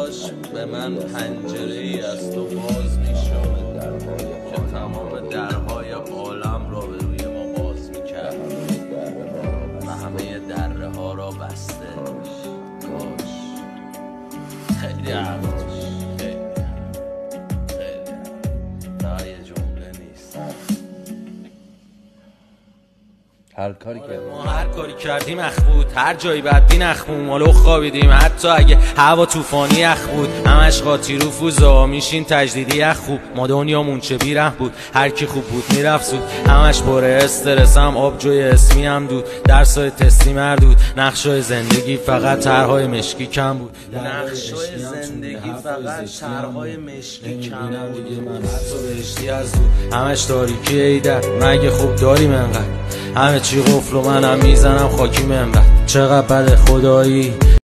کاش به من پنجره‌ای از تو باز میشد که تمام درهای عالم را به روی ما باز میکرد و همه دره ها را بسته. کاش خیلی عرض هر کاری کردیم اخ بود، هر جایی بدبین اخ بود، مالو خوابیدیم حتی اگه هوا طوفانی اخ بود، همش قاطی رو فوزا میشین تجدیدی اخ خوب. ما دنیامون چه بیره بود، هر کی خوب بود میرفت زود، همش پر استرسم آبجوی اسمی هم دود، درسای تستی مردود، نقشای زندگی فقط طرحهای مشکی کم بود، نقشای زندگی فقط طرحهای مشکی کم بود، من حتی بهشتی از دود، همش تاریکی ایده مگه خوب داریم انقدر، همه چی قفل و منم میزنم خاکی منبر. چقدر بده خدایی